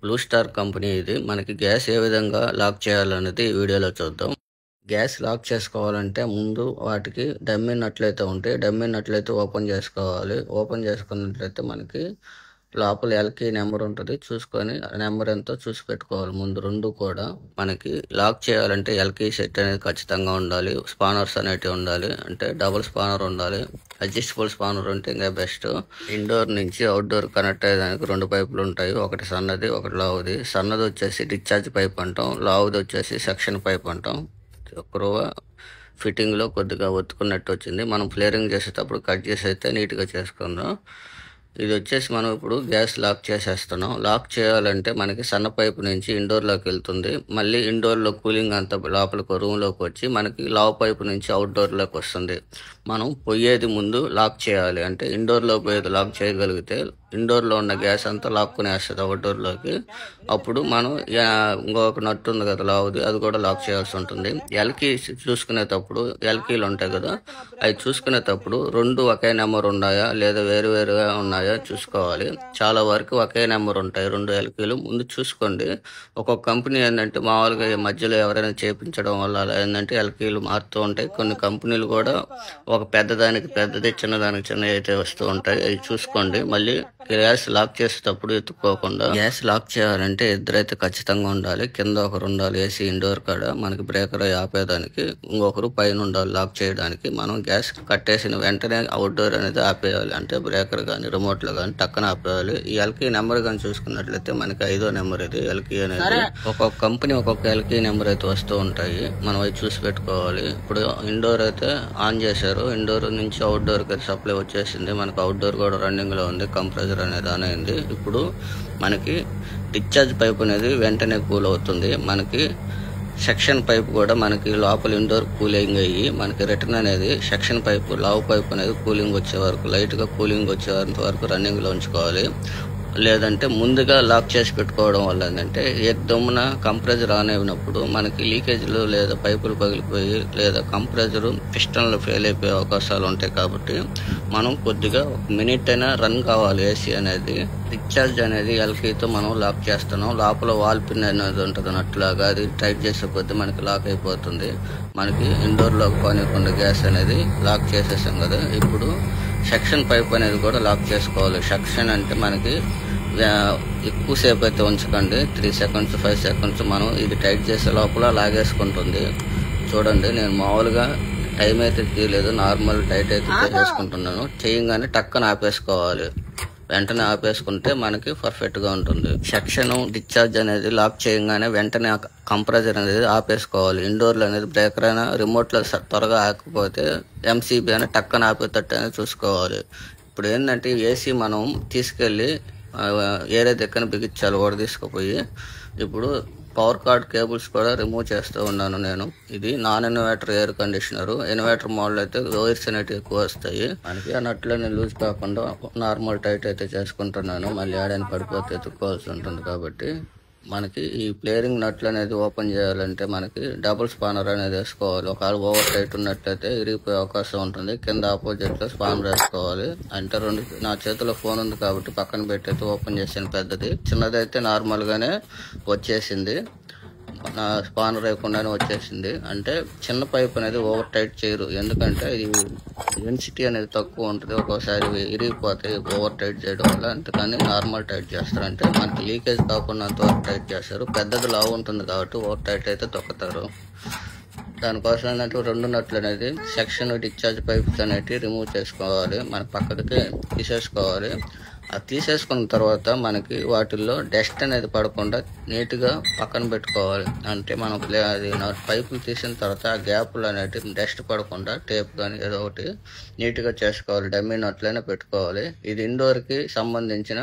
Blue star company ఇది. మనకి gas ఏ విధంగా లాక్ చేయాలనేది ఈ వీడియోలో చూద్దాం. గ్యాస్ లాక్ చేసుకోవాలంటే ముందు వాటికి డమ్మీ నట్లయితే ఉంటాయి. డమ్మీ నట్లయితే ఓపెన్ చేసుకోవాలి. ఓపెన్ చేసుకున్నట్లయితే మనకి లోపల ఎల్కీ నెంబర్ ఉంటుంది. చూసుకొని ఆ నెంబర్ ఎంతో చూసి పెట్టుకోవాలి. ముందు రెండు కూడా మనకి లాక్ చేయాలంటే ఎల్కీ సెట్ అనేది ఖచ్చితంగా ఉండాలి. స్పానర్స్ అనేటివి ఉండాలి. అంటే డబుల్ స్పానర్ ఉండాలి. అడ్జస్టబుల్ స్పానర్ ఉంటే ఇంకా బెస్ట్. ఇండోర్ నుంచి అవుట్డోర్ కనెక్ట్ అయ్యేదానికి రెండు పైపులు ఉంటాయి. ఒకటి సన్నది, ఒకటి లావుది. సన్నది వచ్చేసి డిశ్చార్జ్ పైప్ అంటాం. లావుది వచ్చేసి సెక్షన్ పైప్ అంటాం. ఒకరువ ఫిట్టింగ్లో కొద్దిగా ఒత్తుకున్నట్టు వచ్చింది. మనం ఫ్లేరింగ్ చేసేటప్పుడు కట్ చేసి అయితే నీట్గా చేసుకుందాం. ఇది వచ్చేసి మనం ఇప్పుడు గ్యాస్ లాక్ చేసేస్తున్నాం. లాక్ చేయాలంటే మనకి సన్న పైపు నుంచి ఇండోర్లోకి వెళ్తుంది. మళ్ళీ ఇండోర్లో కూలింగ్ అంతా లోపలికి రూమ్లోకి వచ్చి మనకి లావ్ పైపు నుంచి అవుట్డోర్లోకి వస్తుంది. మనం పోయేది ముందు లాక్ చేయాలి. అంటే ఇండోర్లో పోయేది లాక్ చేయగలిగితే ఇండోర్లో ఉన్న గ్యాస్ అంతా లాక్కునేస్తుంది అవుట్డోర్లోకి. అప్పుడు మనం ఇంకొక నట్టు ఉంది కదా లావుది, అది కూడా లాక్ చేయాల్సి ఉంటుంది. ఎల్కీ చూసుకునేటప్పుడు ఎల్కీలు ఉంటాయి కదా, అవి చూసుకునేటప్పుడు రెండు ఒకే నెంబర్ ఉన్నాయా లేదా వేరు వేరుగా ఉన్నాయా చూసుకోవాలి. చాలా వరకు ఒకే నెంబర్ ఉంటాయి రెండు ఎల్కీలు. ముందు చూసుకోండి. ఒక్కొక్క కంపెనీ ఏంటంటే మామూలుగా ఈ మధ్యలో ఎవరైనా చేపించడం వల్ల అలా ఏంటంటే ఎల్కీలు మారుతూ ఉంటాయి. కొన్ని కంపెనీలు కూడా ఒక పెద్దదానికి పెద్దది, చిన్నదానికి చిన్నది అయితే వస్తూ ఉంటాయి. అవి చూసుకోండి. మళ్ళీ గ్యాస్ లాక్ చేసేటప్పుడు ఎత్తుక్కోకుండా. గ్యాస్ లాక్ చేయాలంటే ఇద్దరైతే ఖచ్చితంగా ఉండాలి. కింద ఒకరు ఉండాలి ఏసీ ఇండోర్ కాడ, మనకి బ్రేకర్ ఆపేదానికి. ఇంకొకరు పైన ఉండాలి లాక్ చేయడానికి. మనం గ్యాస్ కట్టేసిన వెంటనే అవుట్డోర్ అనేది ఆపేయాలి. అంటే బ్రేకర్ కానీ రిమోట్లో కానీ టక్కన ఆపేయాలి. ఈ ఎల్కీ నెంబర్ కానీ చూసుకున్నట్లయితే మనకి 5వ నెంబర్ ఇది ఎల్కీ అనేది. ఒక్కొక్క కంపెనీ ఒక్కొక్క ఎల్కీ నెంబర్ అయితే వస్తూ ఉంటాయి. మనం అవి చూసి పెట్టుకోవాలి. ఇప్పుడు ఇండోర్ అయితే ఆన్ చేశారు. ఇండోర్ నుంచి అవుట్డోర్ కి సప్లై వచ్చేసింది. మనకి అవుట్డోర్ కూడా రన్నింగ్ లో ఉంది. కంప్రెసర్ అనేది ఆన్ అయింది. ఇప్పుడు మనకి డిశ్చార్జ్ పైప్ అనేది వెంటనే కూల్ అవుతుంది. మనకి సెక్షన్ పైప్ కూడా మనకి లోపల ఇండోర్ కూలింగ్ అయ్యి మనకి రిటర్న్ అనేది సెక్షన్ పైప్ లావ్ పైప్ అనేది కూలింగ్ వచ్చే వరకు, లైట్గా కూలింగ్ వచ్చేంత వరకు రన్నింగ్లో ఉంచుకోవాలి. లేదంటే ముందుగా లాక్ చేసి పెట్టుకోవడం వల్ల ఏంటంటే దమ్మున కంప్రెసర్ ఆన్ అయినప్పుడు మనకి లీకేజ్లు లేదా పైపులు పగిలిపోయి లేదా కంప్రెసర్ పిస్టన్లు ఫెయిల్ అయిపోయే అవకాశాలు ఉంటాయి. కాబట్టి మనం కొద్దిగా ఒక మినిట్ అయినా రన్ కావాలి ఏసీ అనేది. డిశ్చార్జ్ అనేది ఎల్కీతో మనం లాక్ చేస్తున్నాం. లోపల వాల్ పిన్ అనేది ఉంటుంది అన్నట్లాగా, అది టైట్ చేసే కొద్దీ మనకి లాక్ అయిపోతుంది. మనకి ఇండోర్లోకి పోనీయకుండా గ్యాస్ అనేది లాక్ చేసేసాం కదా. ఇప్పుడు సెక్షన్ పైప్ అనేది కూడా లాక్ చేసుకోవాలి. సెక్షన్ అంటే మనకి ఎక్కువసేపు అయితే ఉంచకండి. 3 సెకండ్స్ 5 సెకండ్స్ మనం ఇది టైట్ చేసే లోపల లాగేసుకుంటుంది. చూడండి, నేను మామూలుగా టైం అయితే తీయలేదు, నార్మల్ టైట్ అయితే చేసుకుంటున్నాను. చేయగానే టక్కన ఆపేసుకోవాలి. వెంటనే ఆపేసుకుంటే మనకి పర్ఫెక్ట్ గా ఉంటుంది. సెక్షన్ డిశ్చార్జ్ అనేది లాక్ చేయగానే వెంటనే కంప్రెసర్ అనేది ఆపేసుకోవాలి. ఇండోర్లో అనేది బ్రేకర్ అయినా రిమోట్లో త్వరగా ఆకపోతే ఎంసీబీ అని టక్కన ఆపేటట్టు అనేది చూసుకోవాలి. ఇప్పుడు ఏంటంటే ఏసీ మనం తీసుకెళ్ళి ఏరే దగ్గర బిగించాలి కూడా తీసుకుపోయి. ఇప్పుడు పవర్ కార్డ్ కేబుల్స్ కూడా రిమూవ్ చేస్తూ ఉన్నాను నేను. ఇది non inverter air conditioner. Inverter model అయితే వైర్స్ అనేవి ఎక్కువ వస్తాయి. మనకి ఆ నట్లని లూజ్ కాకుండా నార్మల్ టైట్ అయితే చేసుకుంటున్నాను. మళ్ళీ ఆడని పడిపోతే ఎత్తుక్కోవాల్సి ఉంటుంది. కాబట్టి మనకి ఈ ప్లేరింగ్ నట్లు అనేది ఓపెన్ చేయాలంటే మనకి డబుల్ స్పానర్ అనేది వేసుకోవాలి. ఒకవేళ ఓవర్ టైట్ ఉన్నట్లయితే ఇరిగిపోయే అవకాశం ఉంటుంది. కింద ఆపోజిట్ లో స్పానర్ వేసుకోవాలి. అంటే నా చేతిలో ఫోన్ ఉంది కాబట్టి పక్కన పెట్టయితే ఓపెన్ చేసాను. పెద్దది చిన్నది అయితే నార్మల్ గానే వచ్చేసింది. నా స్పానర్ వేయకుండానే వచ్చేసింది. అంటే చిన్న పైప్ అనేది ఓవర్ టైట్ చేయరు. ఎందుకంటే ఇది డెన్సిటీ అనేది తక్కువ ఉంటుంది. ఒక్కోసారి ఇరిగిపోతాయి ఓవర్ టైట్ చేయడం వల్ల. అందుకని నార్మల్ టైట్ చేస్తారు. అంటే మనకి లీకేజ్ కాకుండా అంతవరకు టైట్ చేస్తారు. పెద్దది లావు ఉంటుంది కాబట్టి ఓవర్ టైట్ అయితే తొక్కుతారు. దానికోసం ఏంటంటే రెండు నట్లు అనేది సెక్షన్ డిశ్చార్జ్ పైప్స్ అనేవి రిమూవ్ చేసుకోవాలి. మన పక్కకి తీసేసుకోవాలి. అది తీసేసుకున్న తర్వాత మనకి వాటిల్లో డస్ట్ అనేది పడకుండా నీట్గా పక్కన పెట్టుకోవాలి. అంటే మనం అది పైపులు తీసిన తర్వాత ఆ గ్యాప్లు అనేవి డస్ట్ పడకుండా టేప్ కానీ ఏదో ఒకటి నీట్గా చేసుకోవాలి. డమ్మీ నట్లైనా పెట్టుకోవాలి. ఇది ఇండోర్కి సంబంధించిన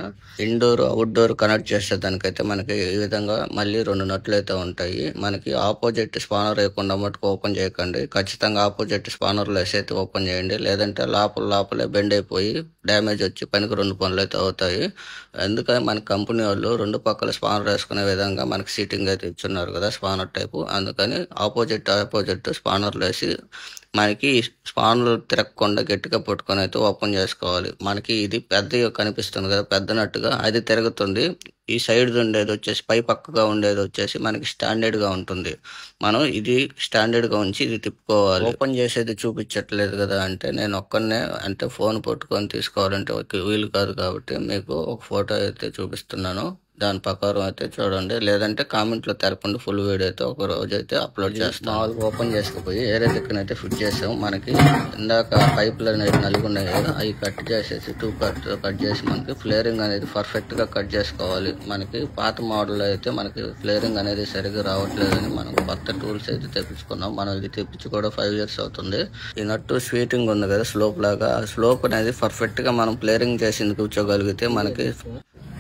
ఇండోర్ అవుట్డోర్ కనెక్ట్ చేసేదానికైతే మనకి ఈ విధంగా మళ్ళీ రెండు నట్లు అయితే ఉంటాయి. మనకి ఆపోజిట్ స్పానర్ వేయకుండా మటుకు ఓపెన్ చేయకండి. ఖచ్చితంగా ఆపోజిట్ స్పానర్లో వేసి అయితే ఓపెన్ చేయండి. లేదంటే లోపలే బెండ్ అయిపోయి డ్యామేజ్ వచ్చి పనికి రెండు పనులు అయితే అవుతాయి. ఎందుకని మన కంపెనీ వాళ్ళు 2 పక్కల స్పానర్ వేసుకునే విధంగా మనకి సీటింగ్ అయితే ఇచ్చున్నారు కదా! Spanner type. అందుకని ఆపోజిట్ స్పానర్‌లేసి మనకి స్పానర్ తిరగకుండా గట్టిగా పట్టుకొని అయితే ఓపెన్ చేసుకోవాలి. మనకి ఇది పెద్దగా కనిపిస్తుంది కదా! పెద్ద నట్టుగా అది తిరుగుతుంది. ఈ సైడ్ ఉండేదొచ్చేసి పై పక్కగా ఉండేదొచ్చేసి మనకి స్టాండర్డ్‌గా ఉంటుంది. మనం ఇది స్టాండర్డ్‌గా ఉంచి ఇది తిప్పుకోవాలి. ఓపెన్ చేసేది చూపించట్లేదు కదా! అంటే నేను ఒక్కడినే అంటే ఫోన్ పట్టుకొని తీసుకోవాలంటే వీలు కాదు కాబట్టి మీకు ఒక ఫోటో అయితే చూపిస్తున్నాను. దాని ప్రకారం అయితే చూడండి. లేదంటే కామెంట్‌లో తెలపండి. ఫుల్ వీడియో అయితే ఒక రోజైతే అప్లోడ్ చేస్తాను. మామూలుగా ఓపెన్ చేసుకుపోయి ఏరే దిక్కునైతే ఫిట్ చేసాం. మనకి ఇందాక పైపులు అనేవి నలుగున్నాయి కదా! అవి కట్ చేసేసి కట్ చేసి మనకి ఫ్లేరింగ్ అనేది పర్ఫెక్ట్‌గా కట్ చేసుకోవాలి. మనకి పాత మోడల్ అయితే మనకి ఫ్లేరింగ్ అనేది సరిగ్గా రావట్లేదని మనం కొత్త టూల్స్ అయితే తెప్పించుకున్నాం. మనం ఇది తెప్పించి కూడా 5 ఇయర్స్ అవుతుంది. ఈ నట్టు స్వీటింగ్ ఉంది కదా! స్లోప్ లాగా ఆ స్లోప్ అనేది పర్ఫెక్ట్‌గా మనం ఫ్లేరింగ్ చేసి కూర్చోగలిగితే మనకి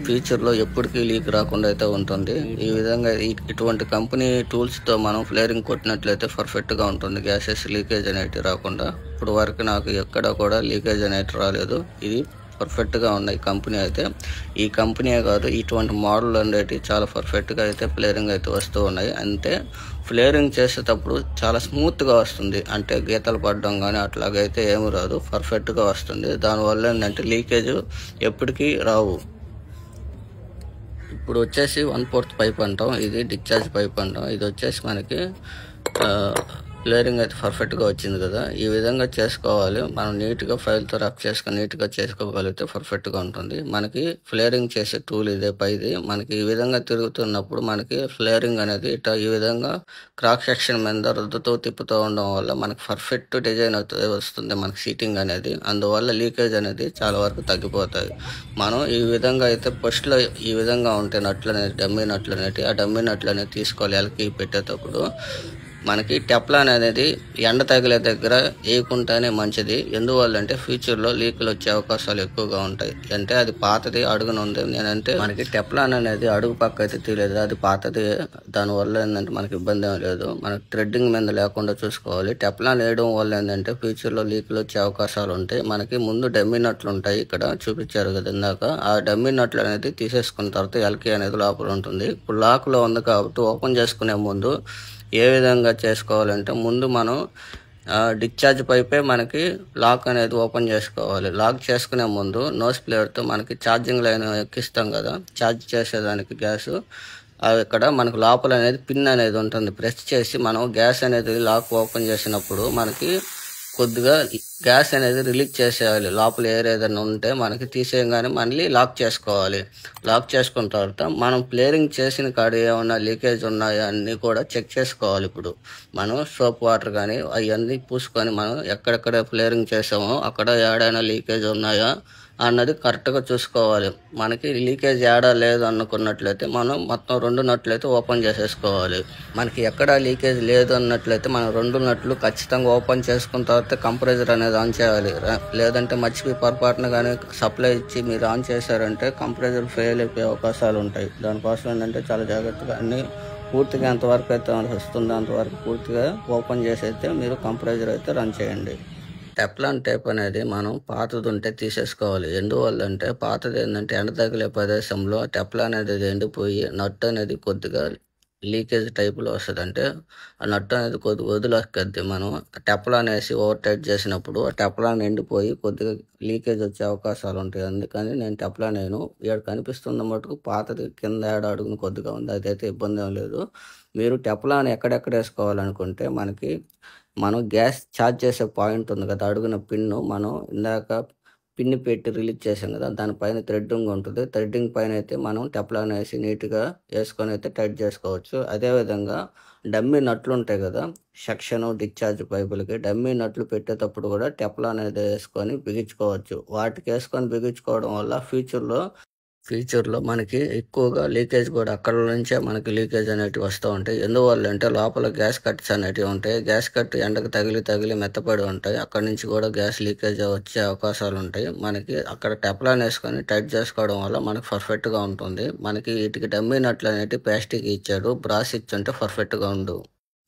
ఫ్యూచర్‌లో ఎప్పటికీ లీక్ రాకుండా అయితే ఉంటుంది. ఈ విధంగా ఇటువంటి కంపెనీ టూల్స్‌తో మనం ఫ్లేరింగ్ కొట్టినట్లయితే పర్ఫెక్ట్‌గా ఉంటుంది. గ్యాసెస్ లీకేజ్ అనేటివి రాకుండా. ఇప్పుడు వరకు నాకు ఎక్కడ కూడా లీకేజ్ అనేది రాలేదు. ఇది పర్ఫెక్ట్‌గా ఉన్నాయి కంపెనీ అయితే. ఈ కంపెనీయే కాదు ఇటువంటి మోడల్ అనేటివి చాలా పర్ఫెక్ట్‌గా అయితే ఫ్లేరింగ్ అయితే వస్తూ ఉన్నాయి. అంటే ఫ్లేరింగ్ చేసేటప్పుడు చాలా స్మూత్‌గా వస్తుంది. అంటే గీతలు పడడం గానీ అట్లాగైతే ఏమి రాదు. పర్ఫెక్ట్‌గా వస్తుంది. దానివల్ల ఏంటంటే లీకేజ్ ఎప్పటికీ రావు. ఇప్పుడు వచ్చేసి 1/4 పైప్ అంటాం. ఇది డిశ్చార్జ్ పైప్ అంటాం. ఇది వచ్చేసి మనకి ఫ్లేరింగ్ అయితే పర్ఫెక్ట్‌గా వచ్చింది కదా! ఈ విధంగా చేసుకోవాలి. మనం నీట్‌గా ఫైల్‌తో రబ్ చేసుకొని నీట్‌గా చేసుకోగలిగితే పర్ఫెక్ట్‌గా ఉంటుంది. మనకి ఫ్లేరింగ్ చేసే టూల్ ఇదే పైది. మనకి ఈ విధంగా తిరుగుతున్నప్పుడు మనకి ఫ్లేరింగ్ అనేది ఈ విధంగా క్రాస్ సెక్షన్ మీద రుద్దుతూ తిప్పుతూ ఉండడం వల్ల మనకి పర్ఫెక్ట్ డిజైన్ అయితే వస్తుంది మనకి సీటింగ్ అనేది. అందువల్ల లీకేజ్ అనేది చాలా వరకు తగ్గిపోతాయి. మనం ఈ విధంగా అయితే ఫస్ట్‌లో ఈ విధంగా ఉంటాయి నట్లనేవి డమ్మీ నట్లనేటివి. ఆ డమ్మీ నట్లనేవి తీసుకోవాలి ఎలకి పెట్టేటప్పుడు. మనకి టెఫ్లాన్ అనేది ఎండ తగిలే దగ్గర వేయకుండానే మంచిది. ఎందువల్లంటే ఫ్యూచర్‌లో లీకులు వచ్చే అవకాశాలు ఎక్కువగా ఉంటాయి. అంటే అది పాతది అడుగున ఉంది. నేనంటే మనకి టెఫ్లాన్ అనేది అడుగు పక్క అయితే తీయలేదు. అది పాతది. దానివల్ల ఏంటంటే మనకి ఇబ్బంది ఏమి లేదు. మనకి థ్రెడ్డింగ్ మీద లేకుండా చూసుకోవాలి. టెఫ్లాన్ వేయడం వల్ల ఏంటంటే ఫ్యూచర్‌లో లీకులు వచ్చే అవకాశాలు ఉంటాయి. మనకి ముందు డమ్మీ నట్లు ఉంటాయి. ఇక్కడ చూపించారు కదా ఇందాక. ఆ డమ్మీ నట్లు అనేది తీసేసుకున్న తర్వాత ఎల్కీ అనేది లోపల ఉంటుంది. ఇప్పుడు లాక్‌లో ఉంది కాబట్టి ఓపెన్ చేసుకునే ముందు ఏ విధంగా చేసుకోవాలంటే ముందు మనం డిశ్చార్జ్ పైపే మనకి లాక్ అనేది ఓపెన్ చేసుకోవాలి. లాక్ చేసుకునే ముందు నోస్ ప్లేయర్తో మనకి ఛార్జింగ్ లైన్ ఎక్కిస్తాం కదా! ఛార్జ్ చేసేదానికి గ్యాసు ఇక్కడ మనకు లోపల అనేది పిన్ అనేది ఉంటుంది. ప్రెస్ చేసి మనం గ్యాస్ అనేది లాక్ ఓపెన్ చేసినప్పుడు మనకి కొద్దిగా గ్యాస్ అనేది రిలీజ్ చేసేయాలి. లోపల ఎయిర్ ఏదైనా ఉంటే మనకి తీసేయగానే మళ్ళీ లాక్ చేసుకోవాలి. లాక్ చేసుకున్న తర్వాత మనం ఫ్లేరింగ్ చేసిన కాడ ఏమన్నా లీకేజ్ ఉన్నాయా అన్నీ కూడా చెక్ చేసుకోవాలి. ఇప్పుడు మనం సోప్ వాటర్ కానీ అవన్నీ పూసుకొని మనం ఎక్కడెక్కడ ఫ్లేరింగ్ చేసామో అక్కడ ఏడైనా లీకేజ్ ఉన్నాయా అన్నది కరెక్ట్‌గా చూసుకోవాలి. మనకి లీకేజ్ ఏడా లేదు అనుకున్నట్లయితే మనం మొత్తం 2 నట్లయితే ఓపెన్ చేసేసుకోవాలి. మనకి ఎక్కడ లీకేజ్ లేదు అన్నట్లయితే మనం 2 నట్లు ఖచ్చితంగా ఓపెన్ చేసుకున్న తర్వాత కంప్రెసర్ అనేది ఆన్ చేయాలి. లేదంటే మర్చిపోయి పొరపాటున కానీ సప్లై ఇచ్చి మీరు ఆన్ చేశారంటే కంప్రెసర్ ఫెయిల్ అయిపోయే అవకాశాలు ఉంటాయి. దానికోసం ఏంటంటే చాలా జాగ్రత్తగా అన్నీ పూర్తిగా ఎంతవరకు అయితే వస్తుందో అంతవరకు పూర్తిగా ఓపెన్ చేసి అయితే మీరు కంప్రెసర్ అయితే రన్ చేయండి. టెఫ్లాన్ టేప్ అనేది మనం పాతది ఉంటే తీసేసుకోవాలి. ఎందువల్లంటే పాతది ఏంటంటే ఎండ తగిలే ప్రదేశంలో టెఫ్లాన్ అనేది ఎండిపోయి నట్టు అనేది కొద్దిగా లీకేజ్ టైపులో వస్తుంది. అంటే ఆ నట్టు అనేది కొద్దిగా వదిలేస్తుంది. మనం టెఫ్లాన్ వేసి ఓవర్ టైట్ చేసినప్పుడు ఆ టెఫ్లాన్ ఎండిపోయి కొద్దిగా లీకేజ్ వచ్చే అవకాశాలు ఉంటాయి. అందుకని నేను టెఫ్లాన్ వేయను. ఇక్కడ కనిపిస్తున్న మటుకు పాతది కింద అడుగున కొద్దిగా ఉంది. అదైతే ఇబ్బంది ఏం లేదు. మీరు టెఫ్లాన్ ఎక్కడెక్కడ వేసుకోవాలనుకుంటే మనకి మనం గ్యాస్ ఛార్జ్ చేసే పాయింట్ ఉంది కదా! అడుగున పిన్ను మనం ఇందాక పిన్ పెట్టి రిలీజ్ చేసాం కదా! దానిపైన థ్రెడ్డింగ్ ఉంటుంది. థ్రెడ్డింగ్ పైన అయితే మనం టెఫ్లాన్ వేసి నీట్‌గా వేసుకొని అయితే టైట్ చేసుకోవచ్చు. అదేవిధంగా డమ్మీ నట్లు ఉంటాయి కదా! సెక్షను డిశ్చార్జ్ పైపులకి డమ్మీ నట్లు పెట్టేటప్పుడు కూడా టెఫ్లాన్ అనేది వేసుకొని బిగించుకోవచ్చు. వాటికి వేసుకొని బిగించుకోవడం వల్ల ఫ్యూచర్‌లో మనకి ఎక్కువగా లీకేజ్ కూడా అక్కడ నుంచే మనకి లీకేజ్ అనేటివి వస్తూ ఉంటాయి. ఎందువల్లంటే లోపల గ్యాస్ కట్స్ అనేటివి ఉంటాయి. గ్యాస్ కట్ ఎండకు తగిలి మెత్తపడి ఉంటాయి. అక్కడి నుంచి కూడా గ్యాస్ లీకేజ్ వచ్చే అవకాశాలు ఉంటాయి. మనకి అక్కడ టెఫ్లాన్ వేసుకొని టైట్ చేసుకోవడం వల్ల మనకి పర్ఫెక్ట్‌గా ఉంటుంది. మనకి వీటికి డమ్మీ నట్లు అనేటివి ప్లాస్టిక్ ఇచ్చాడు. బ్రాస్ ఇచ్చుంటే పర్ఫెక్ట్‌గా ఉండు.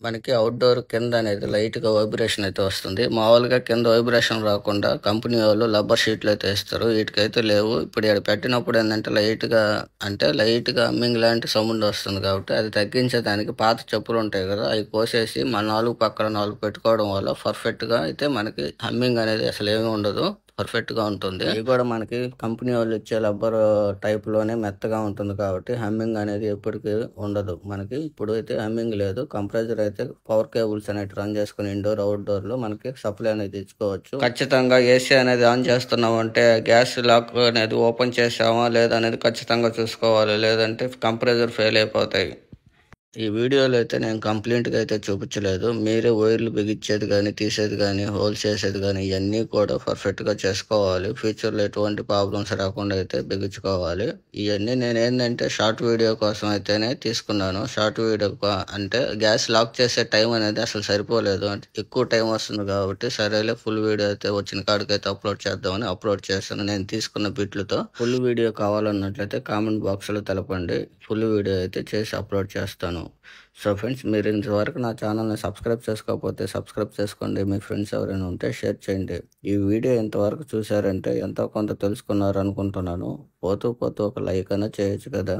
మనకి అవుట్‌డోర్ కింద అనేది లైట్‌గా వైబ్రేషన్ అయితే వస్తుంది. మామూలుగా కింద వైబ్రేషన్ రాకుండా కంపెనీ వాళ్ళు రబ్బర్ షీట్లు అయితే ఇస్తారు. వీటికైతే లేవు. ఇప్పుడు ఈడ పెట్టినప్పుడు ఏందంటే లైట్‌గా హమ్మింగ్ లాంటి సౌండ్ వస్తుంది కాబట్టి అది తగ్గించేదానికి పాత చెప్పులుంటాయి గదా! అయి కోసేసి మన 4 పక్కన 4 పెట్టుకోవడం వల్ల పర్ఫెక్ట్‌గా అయితే మనకి హమ్మింగ్ అనేది అసలేమి ఉండదు. పర్ఫెక్ట్‌గా ఉంటుంది. అయి కూడా మనకి కంపెనీ వాళ్ళు ఇచ్చే రబ్బర్ టైప్‌లోనే మెత్తగా ఉంటుంది కాబట్టి హమ్మింగ్ అనేది ఎప్పటికి ఉండదు. మనకి ఇప్పుడు అయితే హమ్మింగ్ లేదు. కంప్రెసర్ అయితే పవర్ కేబుల్స్ అనేటివి రన్ చేసుకొని ఇండోర్, అవుట్‌డోర్‌లో మనకి సప్లై అనేది ఇచ్చుకోవచ్చు. ఖచ్చితంగా ఏసీ అనేది ఆన్ చేస్తున్నామంటే గ్యాస్ లాక్ అనేది ఓపెన్ చేశామా లేదా అనేది ఖచ్చితంగా చూసుకోవాలి. లేదంటే కంప్రెసర్ ఫెయిల్ అయిపోతాయి. ఈ వీడియోలో అయితే నేను కంప్లీట్‌గా అయితే చూపించలేదు. మీరే వైర్లు బిగించేది గానీ, తీసేది గానీ, హోల్స్ ఏసేది గానీ ఇయన్నీ కూడా పర్ఫెక్ట్‌గా చేసుకోవాలి. ఫ్యూచర్‌లో ఎటువంటి ప్రాబ్లమ్స్ రాకుండా అయితే బిగించుకోవాలి. ఇయన్నీ నేనేందంటే షార్ట్ వీడియో కోసం అయితేనే తీసుకున్నాను. షార్ట్ వీడియో అంటే గ్యాస్ లాక్ చేసే టైం అనేది అసలు సరిపోలేదు. అంటే ఎక్కువ టైం వస్తుంది కాబట్టి సరేలే ఫుల్ వీడియో అయితే వచ్చిన కాడికైతే అప్లోడ్ చేద్దామని అప్లోడ్ చేశాను. నేను తీసుకున్న బిట్లతో. ఫుల్ వీడియో కావాలన్నట్లయితే కామెంట్ బాక్స్‌లో తెలపండి. ఫుల్ వీడియో అయితే చేసి అప్లోడ్ చేస్తాను. సో ఫ్రెండ్స్, మీరు ఇంతవరకు నా ఛానల్ని సబ్స్క్రైబ్ చేసుకోకపోతే సబ్స్క్రైబ్ చేసుకోండి. మీ ఫ్రెండ్స్ ఎవరైనా ఉంటే షేర్ చేయండి. ఈ వీడియో ఇంతవరకు చూసారంటే ఎంతో కొంత తెలుసుకున్నారు అనుకుంటున్నాను. పోతూ పోతూ ఒక లైక్ అయినా చేయొచ్చు కదా.